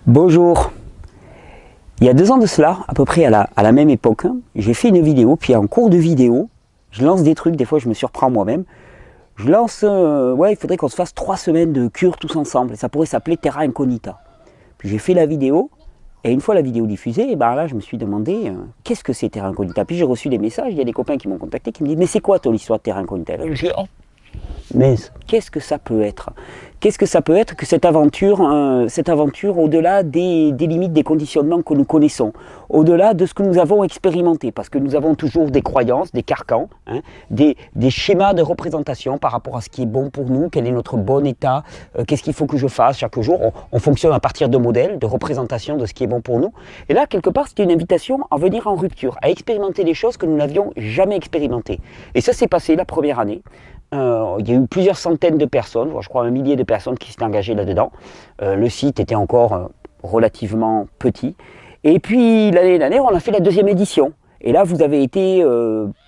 Bonjour. Il y a 2 ans de cela, à peu près à la même époque, j'ai fait une vidéo, puis en cours de vidéo, je lance des trucs, des fois je me surprends moi-même. Je lance, ouais, il faudrait qu'on se fasse 3 semaines de cure tous ensemble, et ça pourrait s'appeler Terra Incognita. Puis j'ai fait la vidéo, et une fois la vidéo diffusée, et ben là je me suis demandé, qu'est-ce que c'est Terra Incognita? Puis j'ai reçu des messages, il y a des copains qui m'ont contacté, qui me disent, mais c'est quoi ton histoire de Terra Incognita? Là, je me suis dit, oh, mais qu'est-ce que ça peut être? Qu'est-ce que ça peut être que cette aventure au-delà des limites, des conditionnements que nous connaissons, au-delà de ce que nous avons expérimenté, parce que nous avons toujours des croyances, des carcans, hein, des schémas de représentation par rapport à ce qui est bon pour nous, quel est notre bon état, qu'est-ce qu'il faut que je fasse chaque jour. On fonctionne à partir de modèles, de représentations de ce qui est bon pour nous. Et là, quelque part, c'était une invitation à venir en rupture, à expérimenter des choses que nous n'avions jamais expérimentées. Et ça s'est passé la première année. Il y a eu plusieurs centaines de personnes, je crois 1 millier de personnes qui s'étaient engagées là-dedans. Le site était encore relativement petit. Et puis l'année dernière, on a fait la 2e édition. Et là, vous avez été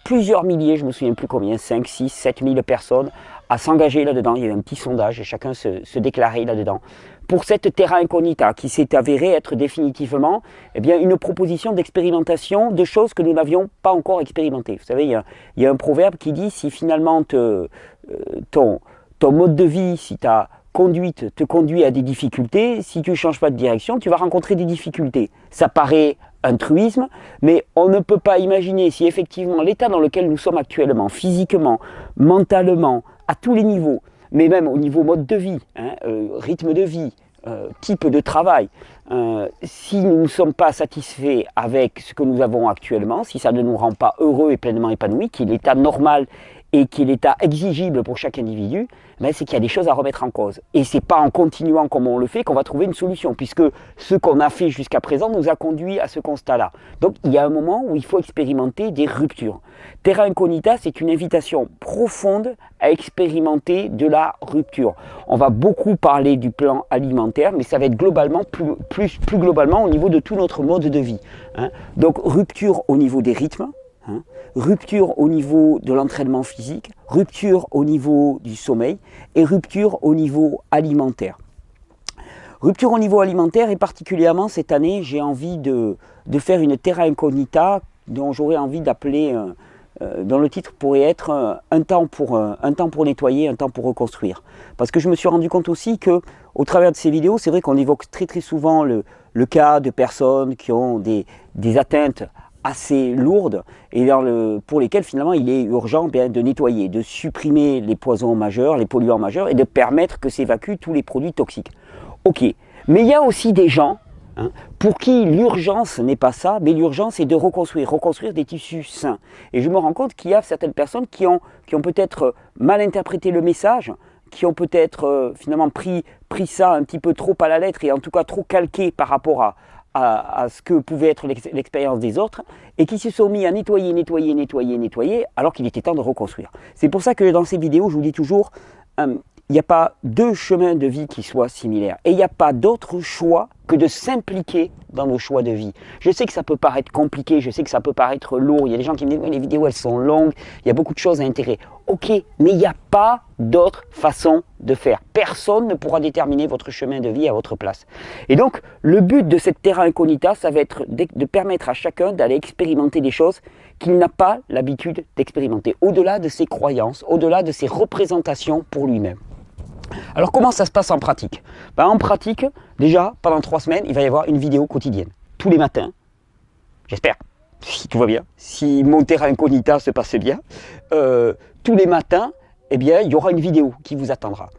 plusieurs milliers, je ne me souviens plus combien, 5, 6, 7 000 personnes à s'engager là-dedans. Il y avait un petit sondage et chacun se déclarait là-dedans. Pour cette Terra Incognita qui s'est avérée être définitivement une proposition d'expérimentation de choses que nous n'avions pas encore expérimentées. Vous savez, il y a un proverbe qui dit, si finalement ton mode de vie, si ta conduite te conduit à des difficultés, si tu ne changes pas de direction, tu vas rencontrer des difficultés. Ça paraît un truisme, mais on ne peut pas imaginer si effectivement l'état dans lequel nous sommes actuellement, physiquement, mentalement, à tous les niveaux, mais même au niveau mode de vie, rythme de vie, type de travail, si nous ne sommes pas satisfaits avec ce que nous avons actuellement, si ça ne nous rend pas heureux et pleinement épanouis, qui est l'état normal et qui est l'état exigible pour chaque individu, c'est qu'il y a des choses à remettre en cause. Et ce n'est pas en continuant comme on le fait qu'on va trouver une solution, puisque ce qu'on a fait jusqu'à présent nous a conduit à ce constat-là. Donc il y a un moment où il faut expérimenter des ruptures. Terra Incognita, c'est une invitation profonde à expérimenter de la rupture. On va beaucoup parler du plan alimentaire, mais ça va être globalement, plus globalement au niveau de tout notre mode de vie. Donc rupture au niveau des rythmes, rupture au niveau de l'entraînement physique, rupture au niveau du sommeil et rupture au niveau alimentaire. Rupture au niveau alimentaire et particulièrement cette année, j'ai envie de faire une Terra Incognita dont j'aurais envie d'appeler, dont le titre pourrait être un temps pour nettoyer, un temps pour reconstruire. Parce que je me suis rendu compte aussi que au travers de ces vidéos, c'est vrai qu'on évoque très souvent le cas de personnes qui ont des atteintes assez lourdes et pour lesquelles finalement il est urgent de nettoyer, de supprimer les poisons majeurs, les polluants majeurs et de permettre que s'évacuent tous les produits toxiques. Ok, mais il y a aussi des gens pour qui l'urgence n'est pas ça, mais l'urgence est de reconstruire des tissus sains. Et je me rends compte qu'il y a certaines personnes qui ont peut-être mal interprété le message, qui ont peut-être finalement pris ça un petit peu trop à la lettre et en tout cas trop calqué par rapport à ce que pouvait être l'expérience des autres et qui se sont mis à nettoyer alors qu'il était temps de reconstruire. C'est pour ça que dans ces vidéos, je vous dis toujours, il n'y a pas 2 chemins de vie qui soient similaires et il n'y a pas d'autre choix que de s'impliquer dans nos choix de vie. Je sais que ça peut paraître compliqué, je sais que ça peut paraître lourd, il y a des gens qui me disent oui, les vidéos elles sont longues, il y a beaucoup de choses à intégrer. Ok, mais il n'y a pas d'autre façon de faire. Personne ne pourra déterminer votre chemin de vie à votre place. Et donc, le but de cette Terra Incognita, ça va être de permettre à chacun d'aller expérimenter des choses qu'il n'a pas l'habitude d'expérimenter, au-delà de ses croyances, au-delà de ses représentations pour lui-même. Alors comment ça se passe en pratique? En pratique, déjà, pendant 3 semaines, il va y avoir une vidéo quotidienne. Tous les matins, j'espère, si tout va bien, si mon Terra Incognita se passe bien, tous les matins, il y aura une vidéo qui vous attendra.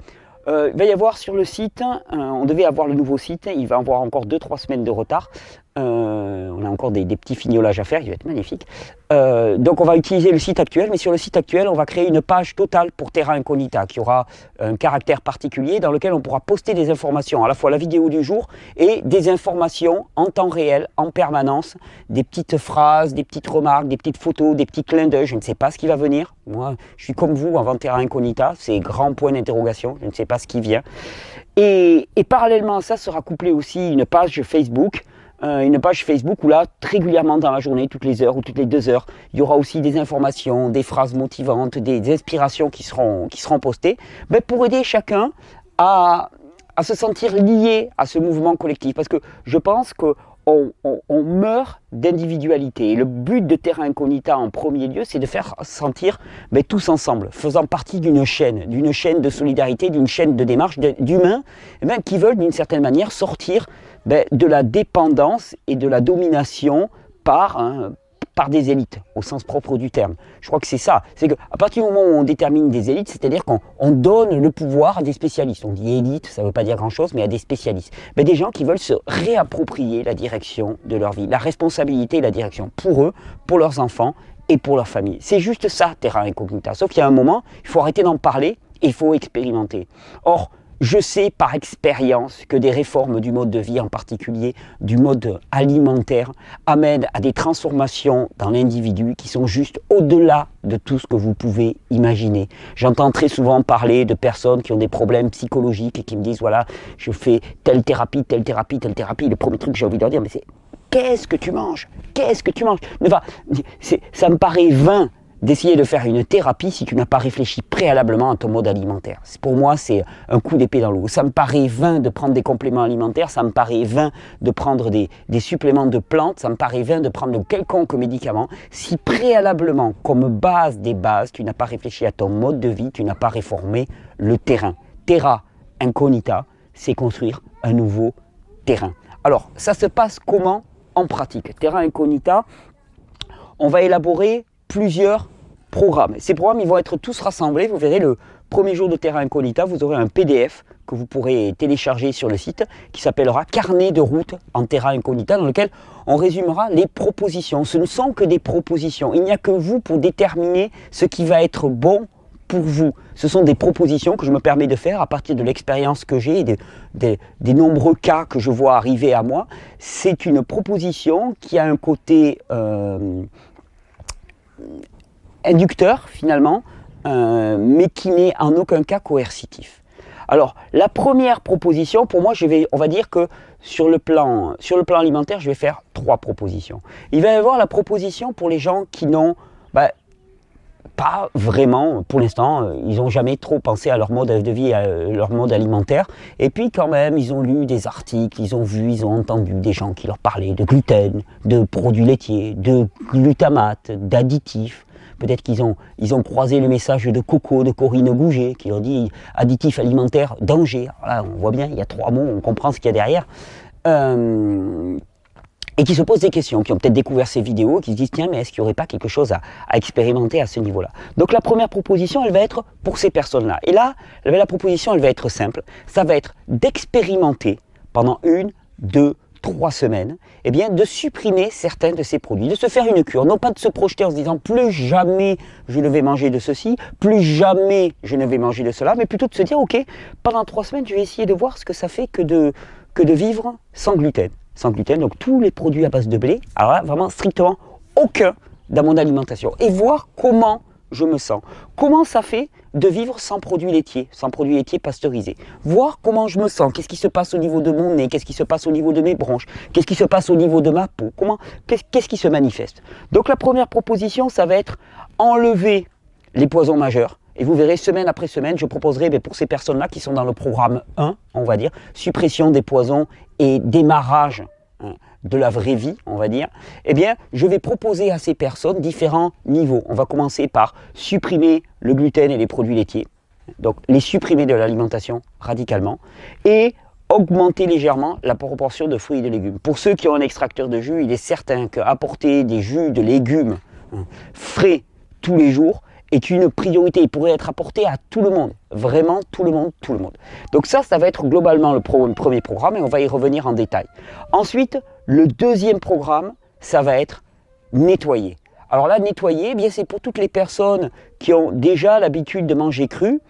Il va y avoir sur le site, on devait avoir le nouveau site, il va avoir encore 2-3 semaines de retard. On a encore des petits fignolages à faire, il va être magnifique. Donc on va utiliser le site actuel, mais sur le site actuel, on va créer une page totale pour Terra Incognita qui aura un caractère particulier dans lequel on pourra poster des informations, à la fois la vidéo du jour et des informations en temps réel, en permanence, des petites phrases, des petites remarques, des petites photos, des petits clins d'œil, je ne sais pas ce qui va venir. Moi, je suis comme vous avant Terra Incognita, c'est grand point d'interrogation, je ne sais pas ce qui vient. Et parallèlement à ça sera couplé aussi une page Facebook, où là, régulièrement dans la journée, toutes les heures ou toutes les 2 heures, il y aura aussi des informations, des phrases motivantes, des inspirations qui seront postées pour aider chacun à à se sentir lié à ce mouvement collectif. Parce que je pense qu'on meurt d'individualité. Et le but de Terra Incognita en premier lieu, c'est de faire sentir tous ensemble, faisant partie d'une chaîne de solidarité, d'une chaîne de démarche d'humains qui veulent d'une certaine manière sortir de la dépendance et de la domination par des élites, au sens propre du terme. Je crois que c'est ça. C'est qu'à partir du moment où on détermine des élites, c'est-à-dire qu'on donne le pouvoir à des spécialistes. On dit élite, ça ne veut pas dire grand-chose, mais à des spécialistes. Des gens qui veulent se réapproprier la direction de leur vie, la responsabilité et la direction pour eux, pour leurs enfants et pour leur famille. C'est juste ça, Terra Incognita. Sauf qu'il y a un moment, il faut arrêter d'en parler et il faut expérimenter. Or, je sais par expérience que des réformes du mode de vie, en particulier du mode alimentaire, amènent à des transformations dans l'individu qui sont juste au-delà de tout ce que vous pouvez imaginer. J'entends très souvent parler de personnes qui ont des problèmes psychologiques et qui me disent, voilà, je fais telle thérapie, telle thérapie, telle thérapie. Le premier truc que j'ai envie de leur dire, mais c'est, qu'est-ce que tu manges? Qu'est-ce que tu manges? Ça me paraît vain d'essayer de faire une thérapie si tu n'as pas réfléchi préalablement à ton mode alimentaire. Pour moi, c'est un coup d'épée dans l'eau. Ça me paraît vain de prendre des compléments alimentaires, ça me paraît vain de prendre des suppléments de plantes, ça me paraît vain de prendre quelconque médicament si préalablement, comme base des bases, tu n'as pas réfléchi à ton mode de vie, tu n'as pas réformé le terrain. Terra Incognita, c'est construire un nouveau terrain. Alors, ça se passe comment en pratique? Terra Incognita, on va élaborer plusieurs programmes. Ces programmes, ils vont être tous rassemblés. Vous verrez, le premier jour de Terra Incognita, vous aurez un PDF que vous pourrez télécharger sur le site qui s'appellera Carnet de route en Terra Incognita, dans lequel on résumera les propositions. Ce ne sont que des propositions. Il n'y a que vous pour déterminer ce qui va être bon pour vous. Ce sont des propositions que je me permets de faire à partir de l'expérience que j'ai, des nombreux cas que je vois arriver à moi. C'est une proposition qui a un côté inducteur finalement, mais qui n'est en aucun cas coercitif. Alors, la première proposition, pour moi, on va dire que sur le plan alimentaire, je vais faire 3 propositions. Il va y avoir la proposition pour les gens qui n'ont pas vraiment, pour l'instant, ils n'ont jamais trop pensé à leur mode de vie, à leur mode alimentaire. Et puis quand même, ils ont lu des articles, ils ont vu, ils ont entendu des gens qui leur parlaient de gluten, de produits laitiers, de glutamate, d'additifs. Peut-être qu'ils ont croisé le message de Coco, de Corinne Gouget, qui leur dit additif alimentaire, danger. Alors là, on voit bien, il y a 3 mots, on comprend ce qu'il y a derrière. Et qui se posent des questions, qui ont peut-être découvert ces vidéos, qui se disent, tiens, mais est-ce qu'il n'y aurait pas quelque chose à expérimenter à ce niveau-là? Donc la première proposition, elle va être pour ces personnes-là. Et là, la proposition, elle va être simple. Ça va être d'expérimenter pendant 1, 2, 3 semaines, de supprimer certains de ces produits, de se faire une cure, non pas de se projeter en se disant plus jamais je ne vais manger de ceci, plus jamais je ne vais manger de cela, mais plutôt de se dire, ok, pendant 3 semaines, je vais essayer de voir ce que ça fait que de vivre sans gluten. Sans gluten, donc tous les produits à base de blé, alors là, vraiment strictement aucun dans mon alimentation. Et voir comment je me sens. Comment ça fait de vivre sans produits laitiers pasteurisés. Voir comment je me sens, qu'est-ce qui se passe au niveau de mon nez, qu'est-ce qui se passe au niveau de mes bronches, qu'est-ce qui se passe au niveau de ma peau, qu'est-ce qui se manifeste. Donc la première proposition, ça va être enlever les poisons majeurs. Et vous verrez, semaine après semaine, je proposerai pour ces personnes-là qui sont dans le programme 1, on va dire, suppression des poisons et démarrage de la vraie vie, on va dire, je vais proposer à ces personnes différents niveaux. On va commencer par supprimer le gluten et les produits laitiers, donc les supprimer de l'alimentation radicalement, et augmenter légèrement la proportion de fruits et de légumes. Pour ceux qui ont un extracteur de jus, il est certain qu'apporter des jus de légumes frais tous les jours est une priorité. Il pourrait être apporté à tout le monde, vraiment tout le monde, tout le monde. Donc ça va être globalement le premier programme et on va y revenir en détail. Ensuite, le deuxième programme, ça va être nettoyer. Alors là, nettoyer, c'est pour toutes les personnes qui ont déjà l'habitude de manger cru,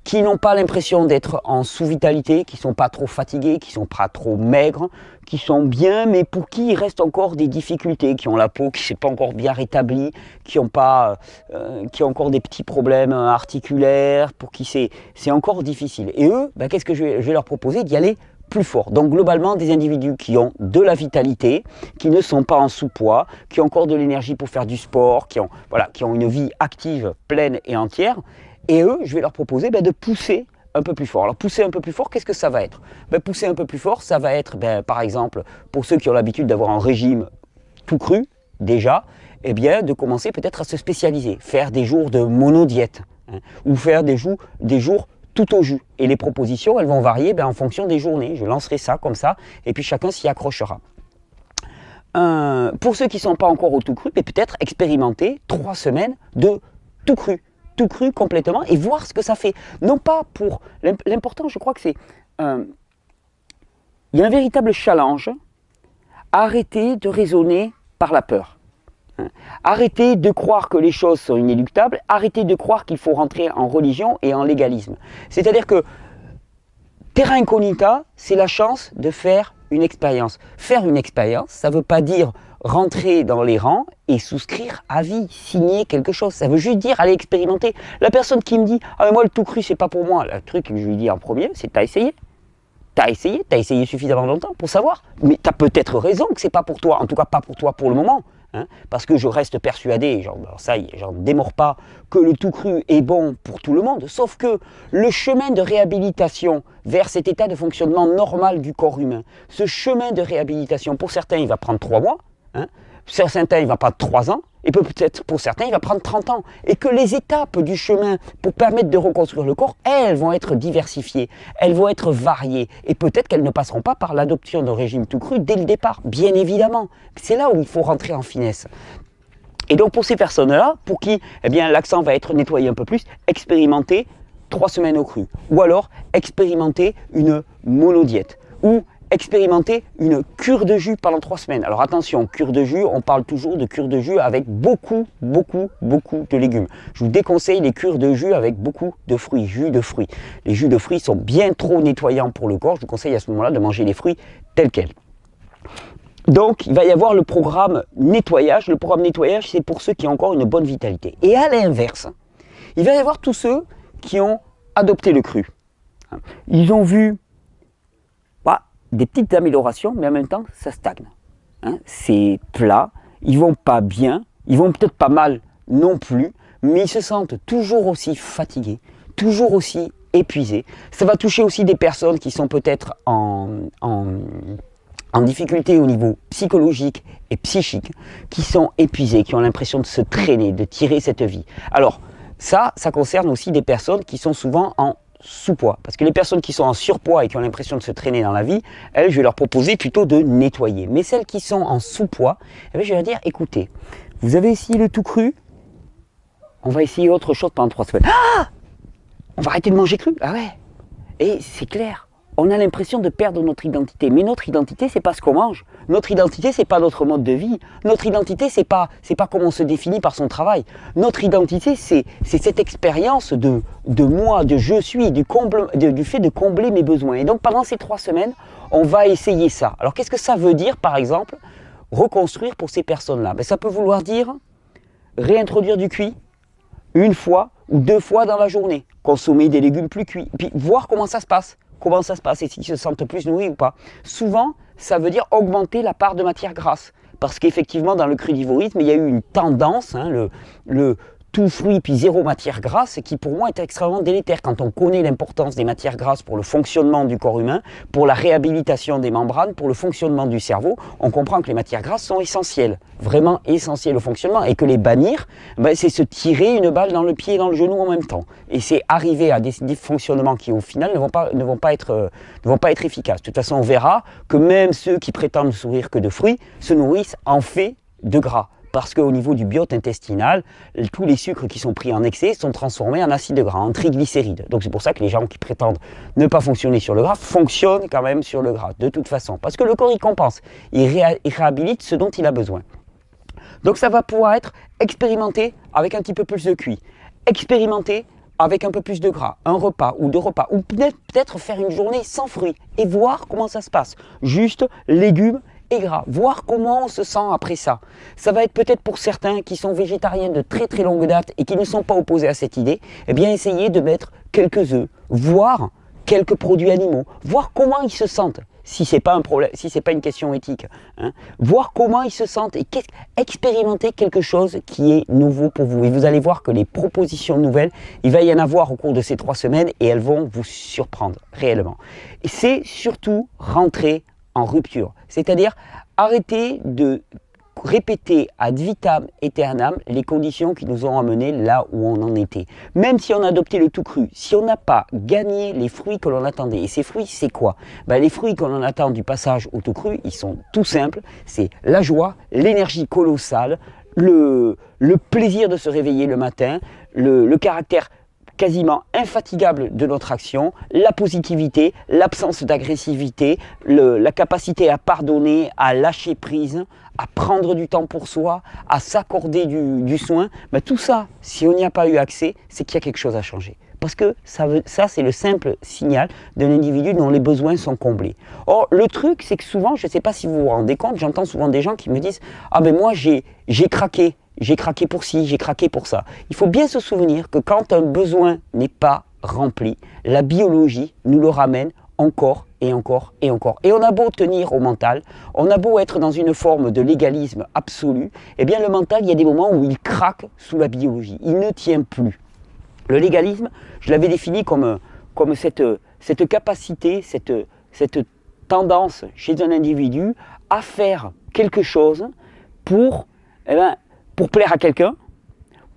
qui n'ont pas l'impression d'être en sous-vitalité, qui ne sont pas trop fatigués, qui ne sont pas trop maigres, qui sont bien, mais pour qui il reste encore des difficultés, qui ont la peau qui ne s'est pas encore bien rétablie, qui ont encore des petits problèmes articulaires, pour qui c'est encore difficile. Et eux, qu'est-ce que je vais leur proposer? D'y aller plus fort. Donc globalement, des individus qui ont de la vitalité, qui ne sont pas en sous-poids, qui ont encore de l'énergie pour faire du sport, qui ont une vie active, pleine et entière. Et eux, je vais leur proposer de pousser un peu plus fort. Alors pousser un peu plus fort, qu'est-ce que ça va être? Pousser un peu plus fort, ça va être, par exemple, pour ceux qui ont l'habitude d'avoir un régime tout cru, déjà, de commencer peut-être à se spécialiser, faire des jours de monodiète, hein, ou faire des jours tout au jus. Et les propositions, elles vont varier en fonction des journées. Je lancerai ça comme ça, et puis chacun s'y accrochera. Pour ceux qui ne sont pas encore au tout cru, peut-être expérimenter 3 semaines de tout cru complètement, et voir ce que ça fait. Non pas pour... L'important, je crois que c'est... il y a un véritable challenge à arrêter de raisonner par la peur. Arrêtez de croire que les choses sont inéluctables, arrêtez de croire qu'il faut rentrer en religion et en légalisme. C'est-à-dire que terra incognita, c'est la chance de faire une expérience. Faire une expérience, ça ne veut pas dire rentrer dans les rangs et souscrire à vie, signer quelque chose. Ça veut juste dire aller expérimenter. La personne qui me dit « Ah mais moi le tout cru c'est pas pour moi », le truc que je lui dis en premier, c'est « T'as essayé ? T'as essayé suffisamment longtemps pour savoir. Mais tu as peut-être raison que c'est pas pour toi, en tout cas pas pour toi pour le moment. » Hein, parce que je reste persuadé, j'en démords pas, que le tout cru est bon pour tout le monde, sauf que le chemin de réhabilitation vers cet état de fonctionnement normal du corps humain, ce chemin de réhabilitation, pour certains il va prendre 3 mois, hein, pour certains il va prendre 3 ans, et peut-être pour certains il va prendre 30 ans, et que les étapes du chemin pour permettre de reconstruire le corps, elles vont être diversifiées, elles vont être variées, et peut-être qu'elles ne passeront pas par l'adoption d'un régime tout cru dès le départ, bien évidemment. C'est là où il faut rentrer en finesse. Et donc pour ces personnes-là, pour qui l'accent va être nettoyé un peu plus, expérimenter 3 semaines au cru, ou alors expérimenter une monodiète, ou expérimenter une cure de jus pendant 3 semaines. Alors attention, cure de jus, on parle toujours de cure de jus avec beaucoup de légumes. Je vous déconseille les cures de jus avec beaucoup de fruits, jus de fruits. Les jus de fruits sont bien trop nettoyants pour le corps. Je vous conseille à ce moment-là de manger les fruits tels quels. Donc, il va y avoir le programme nettoyage. Le programme nettoyage, c'est pour ceux qui ont encore une bonne vitalité. Et à l'inverse, il va y avoir tous ceux qui ont adopté le cru. Ils ont vu des petites améliorations, mais en même temps, ça stagne. Hein, c'est plat, ils vont pas bien, ils vont peut-être pas mal non plus, mais ils se sentent toujours aussi fatigués, toujours aussi épuisés. Ça va toucher aussi des personnes qui sont peut-être en difficulté au niveau psychologique et psychique, qui sont épuisés, qui ont l'impression de se traîner, de tirer cette vie. Alors, ça concerne aussi des personnes qui sont souvent en sous-poids. Parce que les personnes qui sont en surpoids et qui ont l'impression de se traîner dans la vie, elles, je vais leur proposer plutôt de nettoyer. Mais celles qui sont en sous-poids, je vais leur dire, écoutez, vous avez essayé le tout cru, on va essayer autre chose pendant 3 semaines. Ah, on va arrêter de manger cru. Ah ouais. Et c'est clair, on a l'impression de perdre notre identité. Mais notre identité, c'est pas ce qu'on mange. Notre identité, c'est pas notre mode de vie. Notre identité, c'est pas comment on se définit par son travail. Notre identité, c'est cette expérience de moi, de je suis, du fait de combler mes besoins. Et donc, pendant ces 3 semaines, on va essayer ça. Alors, qu'est-ce que ça veut dire, par exemple, reconstruire pour ces personnes-là? Ça peut vouloir dire réintroduire du cuit 1 fois ou 2 fois dans la journée. Consommer des légumes plus cuits. Puis, voir comment ça se passe. Comment ça se passe et s'ils se sentent plus nourris ou pas. Souvent, ça veut dire augmenter la part de matière grasse. Parce qu'effectivement, dans le crudivorisme, il y a eu une tendance, le tout fruit puis 0 matière grasse, qui pour moi est extrêmement délétère. Quand on connaît l'importance des matières grasses pour le fonctionnement du corps humain, pour la réhabilitation des membranes, pour le fonctionnement du cerveau, on comprend que les matières grasses sont essentielles, vraiment essentielles au fonctionnement, et que les bannir, c'est se tirer une balle dans le pied et dans le genou en même temps. Et c'est arriver à des fonctionnements qui au final ne vont pas être efficaces. De toute façon, on verra que même ceux qui prétendent ne nourrir que de fruits se nourrissent en fait de gras. Parce qu'au niveau du biote intestinal, tous les sucres qui sont pris en excès sont transformés en acides gras, en triglycérides. Donc c'est pour ça que les gens qui prétendent ne pas fonctionner sur le gras fonctionnent quand même sur le gras, de toute façon. Parce que le corps, il compense, il réhabilite ce dont il a besoin. Donc ça va pouvoir être expérimenté avec un petit peu plus de cuit, expérimenté avec un peu plus de gras, 1 repas ou 2 repas, ou peut-être faire une journée sans fruits et voir comment ça se passe. Juste légumes et gras, voir comment on se sent après ça. Ça va être peut-être pour certains qui sont végétariens de très très longue date et qui ne sont pas opposés à cette idée, essayer de mettre quelques œufs, voire quelques produits animaux, voir comment ils se sentent. si c'est pas un problème, si c'est pas une question éthique. Hein. Voir comment ils se sentent et expérimenter quelque chose qui est nouveau pour vous. Et vous allez voir que les propositions nouvelles, il va y en avoir au cours de ces 3 semaines et elles vont vous surprendre réellement. Et c'est surtout rentrer en rupture, c'est-à-dire arrêter de répéter ad vitam aeternam les conditions qui nous ont amenés là où on en était. Même si on a adopté le tout cru, si on n'a pas gagné les fruits que l'on attendait, et ces fruits c'est quoi? Les fruits que l'on attend du passage au tout cru, ils sont tout simples, c'est la joie, l'énergie colossale, le plaisir de se réveiller le matin, le caractère quasiment infatigable de notre action, la positivité, l'absence d'agressivité, la capacité à pardonner, à lâcher prise, à prendre du temps pour soi, à s'accorder du soin, tout ça, si on n'y a pas eu accès, c'est qu'il y a quelque chose à changer. Parce que ça c'est le simple signal d'un individu dont les besoins sont comblés. Or, le truc, c'est que souvent, je ne sais pas si vous vous rendez compte, j'entends souvent des gens qui me disent « Ah ben moi, j'ai craqué. J'ai craqué pour ci, j'ai craqué pour ça. » Il faut bien se souvenir que quand un besoin n'est pas rempli, la biologie nous le ramène encore et encore et encore. Et on a beau tenir au mental, on a beau être dans une forme de légalisme absolu, eh bien le mental, il y a des moments où il craque sous la biologie. Il ne tient plus. Le légalisme, je l'avais défini comme cette capacité, cette tendance chez un individu à faire quelque chose pour plaire à quelqu'un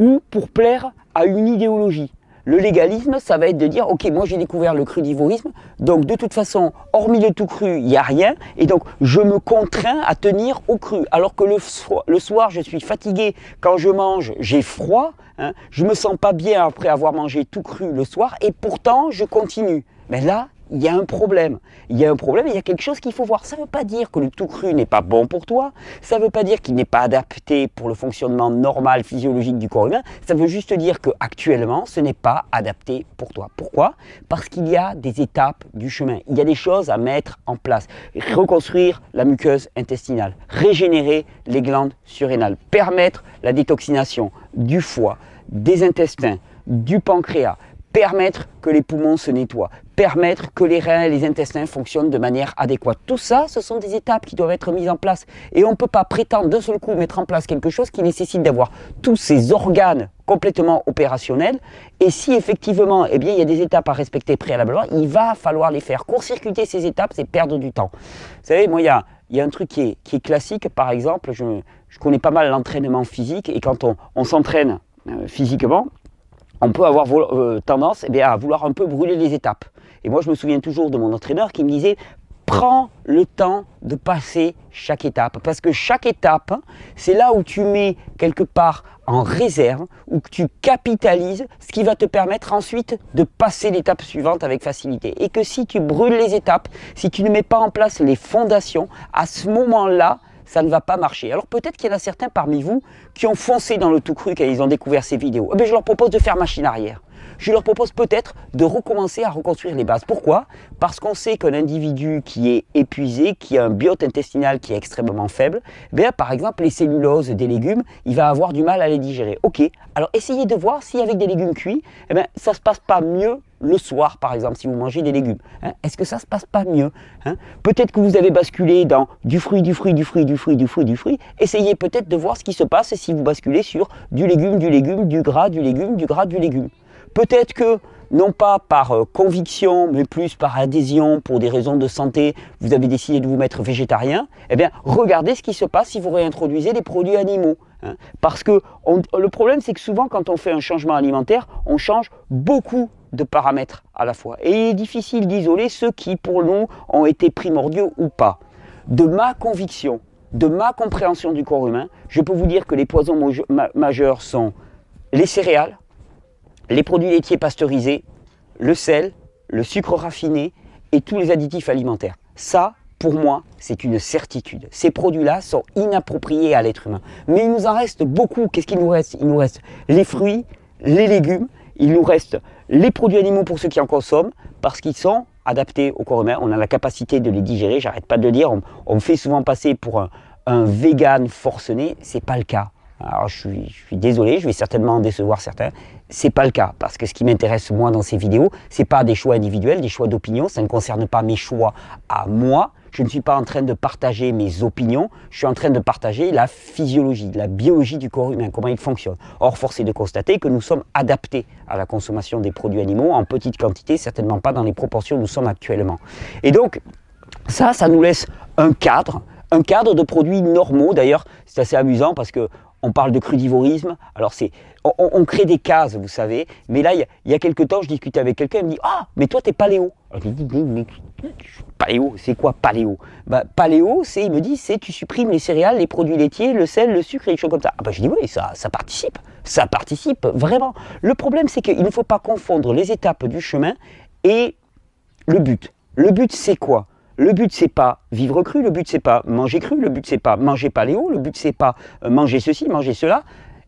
ou pour plaire à une idéologie. Le légalisme, ça va être de dire, ok, moi j'ai découvert le crudivorisme, donc de toute façon, hormis le tout cru, il n'y a rien, et donc je me contrains à tenir au cru. Alors que le soir, je suis fatigué, quand je mange, j'ai froid, hein, je ne me sens pas bien après avoir mangé tout cru le soir, et pourtant je continue. Mais là, il y a un problème. Il y a un problème et il y a quelque chose qu'il faut voir. Ça ne veut pas dire que le tout cru n'est pas bon pour toi. Ça ne veut pas dire qu'il n'est pas adapté pour le fonctionnement normal, physiologique du corps humain. Ça veut juste dire qu'actuellement, ce n'est pas adapté pour toi. Pourquoi? Parce qu'il y a des étapes du chemin. Il y a des choses à mettre en place. Reconstruire la muqueuse intestinale, régénérer les glandes surrénales, permettre la détoxination du foie, des intestins, du pancréas, permettre que les poumons se nettoient, permettre que les reins et les intestins fonctionnent de manière adéquate. Tout ça, ce sont des étapes qui doivent être mises en place. Et on ne peut pas prétendre d'un seul coup mettre en place quelque chose qui nécessite d'avoir tous ces organes complètement opérationnels. Et si effectivement, il y a des étapes à respecter préalablement, il va falloir les faire. Court-circuiter ces étapes, c'est perdre du temps. Vous savez, moi, il y a un truc qui est classique. Par exemple, je connais pas mal l'entraînement physique. Et quand on s'entraîne physiquement, on peut avoir tendance à vouloir un peu brûler les étapes. Et moi, je me souviens toujours de mon entraîneur qui me disait « Prends le temps de passer chaque étape. » Parce que chaque étape, c'est là où tu mets quelque part en réserve, où tu capitalises ce qui va te permettre ensuite de passer l'étape suivante avec facilité. Et que si tu brûles les étapes, si tu ne mets pas en place les fondations, à ce moment-là, ça ne va pas marcher. Alors peut-être qu'il y en a certains parmi vous qui ont foncé dans le tout cru quand ils ont découvert ces vidéos. Je leur propose de faire machine arrière. Je leur propose peut-être de recommencer à reconstruire les bases. Pourquoi? Parce qu'on sait qu'un individu qui est épuisé, qui a un biote intestinal qui est extrêmement faible, par exemple les celluloses des légumes, il va avoir du mal à les digérer. Ok, alors essayez de voir si avec des légumes cuits, ça ne se passe pas mieux le soir, par exemple, si vous mangez des légumes. Est-ce que ça ne se passe pas mieux? Peut-être que vous avez basculé dans du fruit. Essayez peut-être de voir ce qui se passe si vous basculez sur du légume, du gras, du légume. Peut-être que, non pas par conviction, mais plus par adhésion, pour des raisons de santé, vous avez décidé de vous mettre végétarien, regardez ce qui se passe si vous réintroduisez des produits animaux. Parce que le problème, c'est que souvent, quand on fait un changement alimentaire, on change beaucoup de paramètres à la fois. Et il est difficile d'isoler ceux qui, pour nous, ont été primordiaux ou pas. De ma conviction, de ma compréhension du corps humain, je peux vous dire que les poisons majeurs sont les céréales, les produits laitiers pasteurisés, le sel, le sucre raffiné et tous les additifs alimentaires. Ça, pour moi, c'est une certitude. Ces produits-là sont inappropriés à l'être humain. Mais il nous en reste beaucoup. Qu'est-ce qu'il nous reste? Il nous reste les fruits, les légumes, il nous reste les produits animaux pour ceux qui en consomment, parce qu'ils sont adaptés au corps humain. On a la capacité de les digérer, j'arrête pas de le dire. On me fait souvent passer pour un vegan forcené, c'est pas le cas. Alors je suis désolé, je vais certainement en décevoir certains. C'est pas le cas, parce que ce qui m'intéresse moi dans ces vidéos, c'est pas des choix individuels, des choix d'opinion, ça ne concerne pas mes choix à moi. Je ne suis pas en train de partager mes opinions, je suis en train de partager la physiologie, la biologie du corps humain, comment il fonctionne. Or, force est de constater que nous sommes adaptés à la consommation des produits animaux en petite quantité, certainement pas dans les proportions où nous sommes actuellement. Et donc, ça nous laisse un cadre de produits normaux. D'ailleurs, c'est assez amusant parce que on parle de crudivorisme, alors on crée des cases, vous savez, mais là, il y a quelques temps, je discutais avec quelqu'un, il me dit « Ah, mais toi, t'es paléo !» Alors je lui dis « Mais paléo, c'est quoi paléo ?» Paléo, il me dit, c'est tu supprimes les céréales, les produits laitiers, le sel, le sucre et les choses comme ça. Je dis « Oui, ça participe, vraiment. » Le problème, c'est qu'il ne faut pas confondre les étapes du chemin et le but. Le but, c'est quoi ? Le but, c'est pas vivre cru, le but, c'est pas manger cru, le but, c'est pas manger paléo, le but, c'est pas manger ceci, manger cela.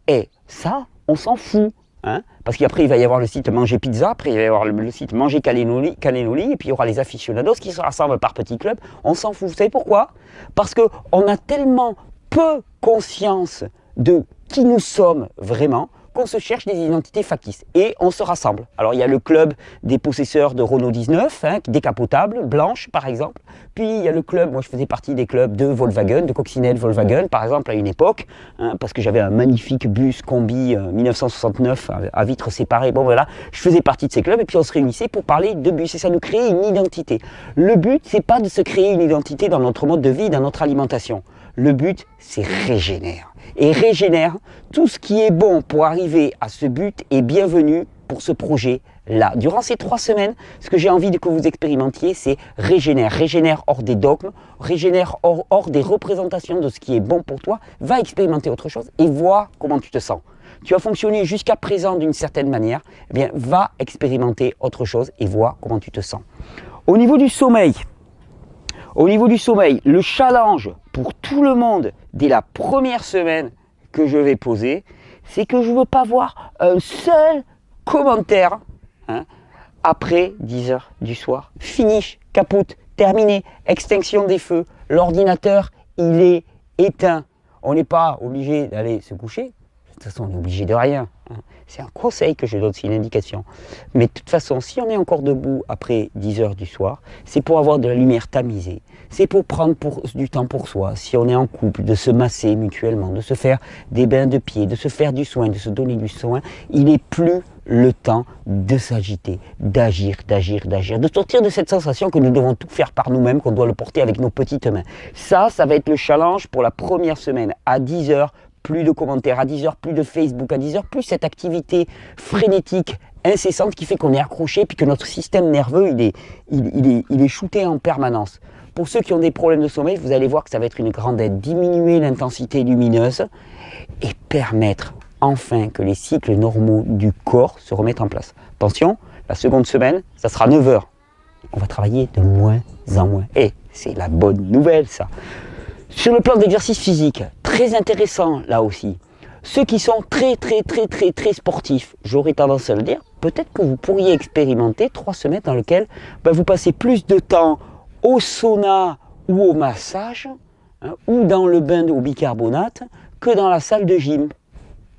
Et ça, on s'en fout. Hein, parce qu'après, il va y avoir le site manger pizza, après, il va y avoir le site manger cannelloni, et puis il y aura les aficionados qui se rassemblent par petits clubs. On s'en fout. Vous savez pourquoi? Parce qu'on a tellement peu conscience de qui nous sommes vraiment, qu'on se cherche des identités factices et on se rassemble. Alors il y a le club des possesseurs de Renault 19, décapotables, blanches par exemple. Puis il y a le club, moi je faisais partie des clubs de Volkswagen, de coccinelles Volkswagen par exemple à une époque, parce que j'avais un magnifique bus combi 1969 à vitres séparées. Bon voilà, je faisais partie de ces clubs et puis on se réunissait pour parler de bus et ça nous créait une identité. Le but c'est pas de se créer une identité dans notre mode de vie, dans notre alimentation. Le but c'est régénère. Et régénère, tout ce qui est bon pour arriver à ce but est bienvenu pour ce projet-là. Durant ces 3 semaines, ce que j'ai envie que vous expérimentiez, c'est régénère. Régénère hors des dogmes, régénère hors des représentations de ce qui est bon pour toi. Va expérimenter autre chose et vois comment tu te sens. Tu as fonctionné jusqu'à présent d'une certaine manière, eh bien, va expérimenter autre chose et vois comment tu te sens. Au niveau du sommeil, le challenge pour tout le monde dès la première semaine que je vais poser, c'est que je ne veux pas voir un seul commentaire après 10 heures du soir. Finish, capote, terminé, extinction des feux, l'ordinateur, il est éteint. On n'est pas obligé d'aller se coucher. De toute façon, on est obligé de rien. C'est un conseil que je donne, c'est une indication. Mais de toute façon, si on est encore debout après 10 heures du soir, c'est pour avoir de la lumière tamisée. C'est pour prendre du temps pour soi. Si on est en couple, de se masser mutuellement, de se faire des bains de pieds, de se faire du soin, de se donner du soin, il n'est plus le temps de s'agiter, d'agir, de sortir de cette sensation que nous devons tout faire par nous-mêmes, qu'on doit le porter avec nos petites mains. Ça va être le challenge pour la première semaine. À 10 heures, plus de commentaires, à 10 heures, plus de Facebook, à 10 heures, plus cette activité frénétique, incessante qui fait qu'on est accroché, puis que notre système nerveux, il est shooté en permanence. Pour ceux qui ont des problèmes de sommeil, vous allez voir que ça va être une grande aide. Diminuer l'intensité lumineuse et permettre enfin que les cycles normaux du corps se remettent en place. Attention, la seconde semaine, ça sera 9 heures. On va travailler de moins en moins. Et c'est la bonne nouvelle, ça. Sur le plan d'exercice physique, très intéressant là aussi. Ceux qui sont très sportifs, j'aurais tendance à le dire, peut-être que vous pourriez expérimenter 3 semaines dans lesquelles vous passez plus de temps au sauna ou au massage, ou dans le bain au bicarbonate, que dans la salle de gym,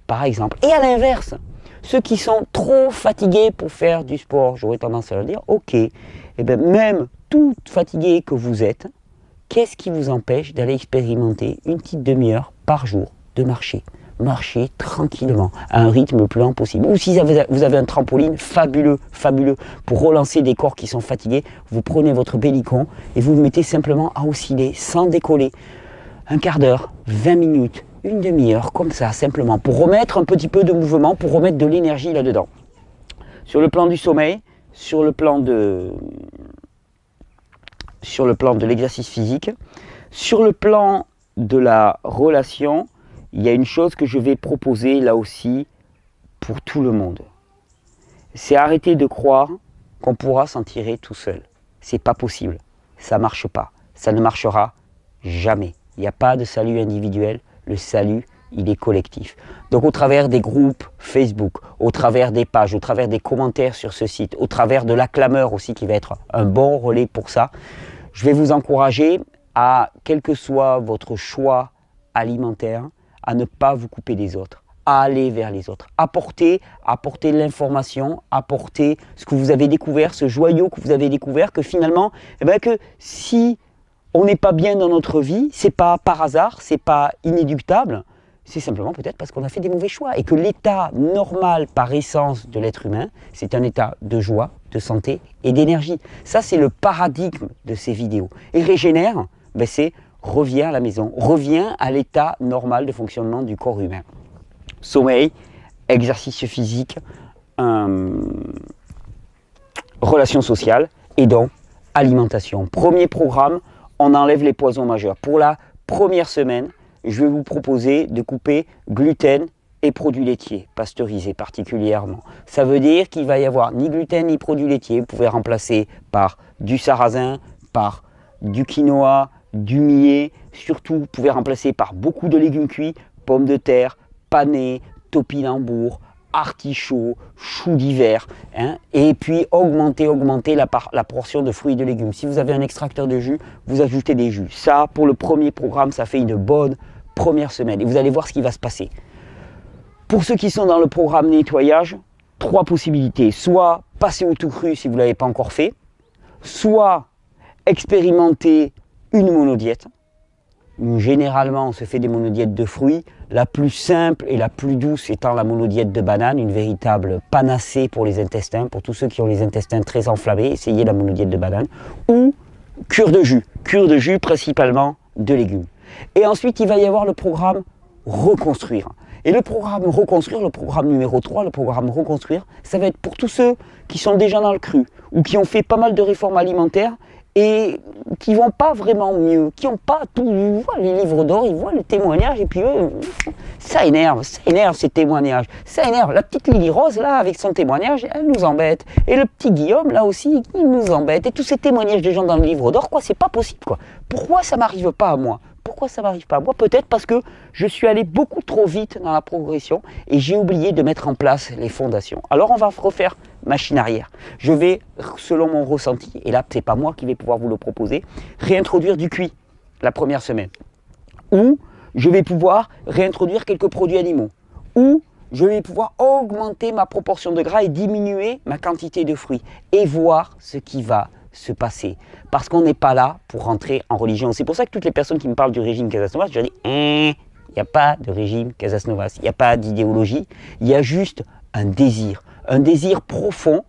par exemple. Et à l'inverse, ceux qui sont trop fatigués pour faire du sport, j'aurais tendance à le dire, ok, et bien même tout fatigué que vous êtes, qu'est-ce qui vous empêche d'aller expérimenter une petite demi-heure par jour de marcher? Marcher tranquillement, à un rythme le plus lent possible. Ou si vous avez un trampoline, fabuleux, pour relancer des corps qui sont fatigués, vous prenez votre bellicon et vous vous mettez simplement à osciller sans décoller. Un quart d'heure, 20 minutes, une demi-heure, comme ça, simplement, pour remettre un petit peu de mouvement, pour remettre de l'énergie là-dedans. Sur le plan du sommeil, sur le plan de l'exercice physique, sur le plan de la relation, il y a une chose que je vais proposer là aussi pour tout le monde. C'est arrêter de croire qu'on pourra s'en tirer tout seul. C'est pas possible. Ça marche pas. Ça ne marchera jamais. Il n'y a pas de salut individuel. Le salut, il est collectif. Donc au travers des groupes Facebook, au travers des pages, au travers des commentaires sur ce site, au travers de la clameur aussi qui va être un bon relais pour ça, je vais vous encourager à, quel que soit votre choix alimentaire, à ne pas vous couper des autres, à aller vers les autres, apporter l'information, apporter ce que vous avez découvert, ce joyau que vous avez découvert, que finalement, eh bien que si on n'est pas bien dans notre vie, c'est pas par hasard, c'est pas inéluctable, c'est simplement peut-être parce qu'on a fait des mauvais choix et que l'état normal par essence de l'être humain, c'est un état de joie, de santé et d'énergie. Ça, c'est le paradigme de ces vidéos. Et Régénère, ben c'est reviens à la maison, reviens à l'état normal de fonctionnement du corps humain. Sommeil, exercice physique, relations sociales et donc alimentation. Premier programme, on enlève les poisons majeurs. Pour la première semaine, je vais vous proposer de couper gluten et produits laitiers, pasteurisés particulièrement. Ça veut dire qu'il ne va y avoir ni gluten ni produits laitiers. Vous pouvez remplacer par du sarrasin, par du quinoa, du millet. Surtout, vous pouvez remplacer par beaucoup de légumes cuits, pommes de terre, panais, topinambour, artichauts, choux d'hiver, hein, et puis augmenter la portion de fruits et de légumes. Si vous avez un extracteur de jus, vous ajoutez des jus. Ça, pour le premier programme, ça fait une bonne première semaine et vous allez voir ce qui va se passer. Pour ceux qui sont dans le programme nettoyage, 3 possibilités. Soit passer au tout cru si vous ne l'avez pas encore fait, soit expérimenter une monodiète. Généralement, on se fait des monodiètes de fruits. La plus simple et la plus douce étant la monodiète de banane, une véritable panacée pour les intestins. Pour tous ceux qui ont les intestins très enflammés, essayez la monodiète de banane. Ou cure de jus principalement de légumes. Et ensuite, il va y avoir le programme reconstruire. Et le programme reconstruire, le programme numéro 3, le programme reconstruire, ça va être pour tous ceux qui sont déjà dans le cru ou qui ont fait pas mal de réformes alimentaires et qui vont pas vraiment mieux, qui n'ont pas tout, ils voient les livres d'or, ils voient le témoignage, et puis eux, ça énerve ces témoignages, ça énerve. La petite Lily Rose, là, avec son témoignage, elle nous embête. Et le petit Guillaume, là aussi, il nous embête. Et tous ces témoignages des gens dans le livre d'or, quoi, c'est pas possible, quoi. Pourquoi ça m'arrive pas à moi ? Pourquoi ça m'arrive pas à moi ? Peut-être parce que je suis allé beaucoup trop vite dans la progression et j'ai oublié de mettre en place les fondations. Alors on va refaire machine arrière. Je vais, selon mon ressenti, et là c'est pas moi qui vais pouvoir vous le proposer, réintroduire du cuit la première semaine. Ou je vais pouvoir réintroduire quelques produits animaux. Ou je vais pouvoir augmenter ma proportion de gras et diminuer ma quantité de fruits. Et voir ce qui va se passer. Parce qu'on n'est pas là pour rentrer en religion. C'est pour ça que toutes les personnes qui me parlent du régime Casasnovas, je leur dis, il n'y a pas de régime Casasnovas, il n'y a pas d'idéologie, il y a juste un désir profond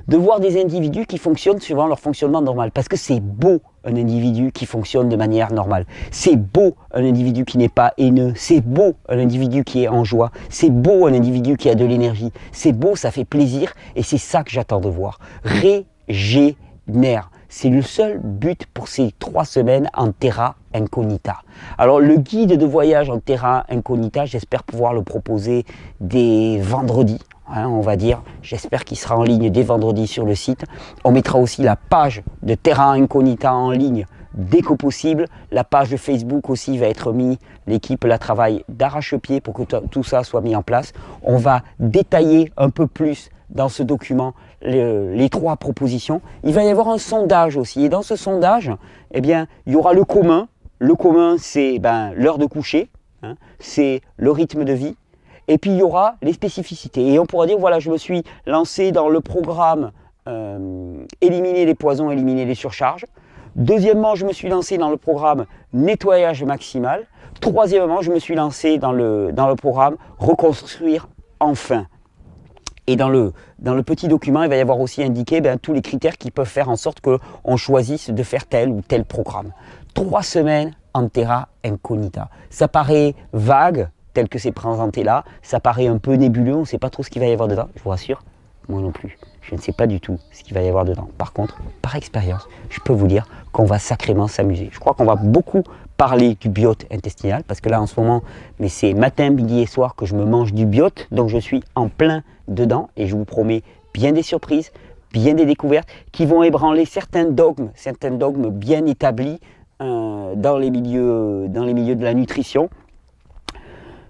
de voir des individus qui fonctionnent suivant leur fonctionnement normal. Parce que c'est beau un individu qui fonctionne de manière normale. C'est beau un individu qui n'est pas haineux. C'est beau un individu qui est en joie. C'est beau un individu qui a de l'énergie. C'est beau, ça fait plaisir et c'est ça que j'attends de voir. Régénère. C'est le seul but pour ces 3 semaines en terra incognita. Alors le guide de voyage en terra incognita, j'espère pouvoir le proposer dès vendredi. On va dire, j'espère qu'il sera en ligne dès vendredi sur le site. On mettra aussi la page de Terra Incognita en ligne dès que possible. La page de Facebook aussi va être mise. L'équipe la travaille d'arrache-pied pour que tout ça soit mis en place. On va détailler un peu plus dans ce document les 3 propositions. Il va y avoir un sondage aussi. Et dans ce sondage, eh bien, il y aura le commun. Le commun, c'est l'heure de coucher, c'est le rythme de vie. Et puis il y aura les spécificités. Et on pourra dire, voilà, je me suis lancé dans le programme éliminer les poisons, éliminer les surcharges. Deuxièmement, je me suis lancé dans le programme nettoyage maximal. Troisièmement, je me suis lancé dans le programme reconstruire enfin. Et dans le petit document, il va y avoir aussi indiqué tous les critères qui peuvent faire en sorte qu'on choisisse de faire tel ou tel programme. 3 semaines en terra incognita. Ça paraît vague, tel que c'est présenté là, ça paraît un peu nébuleux, on ne sait pas trop ce qu'il va y avoir dedans, je vous rassure, moi non plus, je ne sais pas du tout ce qu'il va y avoir dedans. Par contre, par expérience, je peux vous dire qu'on va sacrément s'amuser. Je crois qu'on va beaucoup parler du biote intestinal, parce que là en ce moment, mais c'est matin, midi et soir que je me mange du biote, donc je suis en plein dedans, et je vous promets bien des surprises, bien des découvertes, qui vont ébranler certains dogmes bien établis dans les milieux de la nutrition.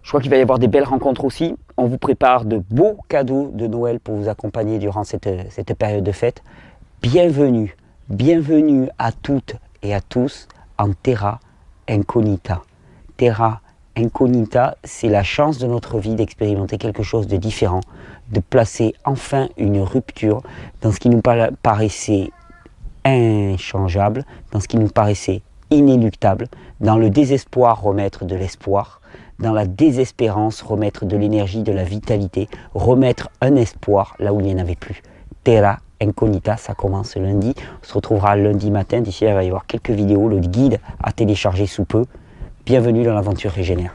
Je crois qu'il va y avoir des belles rencontres aussi. On vous prépare de beaux cadeaux de Noël pour vous accompagner durant cette période de fête. Bienvenue à toutes et à tous en terra incognita. Terra incognita, c'est la chance de notre vie d'expérimenter quelque chose de différent, de placer enfin une rupture dans ce qui nous paraissait inchangeable, dans ce qui nous paraissait inéluctable, dans le désespoir remettre de l'espoir, dans la désespérance remettre de l'énergie, de la vitalité, remettre un espoir là où il n'y en avait plus. Terra Incognita, ça commence lundi, on se retrouvera lundi matin, d'ici là il va y avoir quelques vidéos, le guide à télécharger sous peu. Bienvenue dans l'aventure Régénère.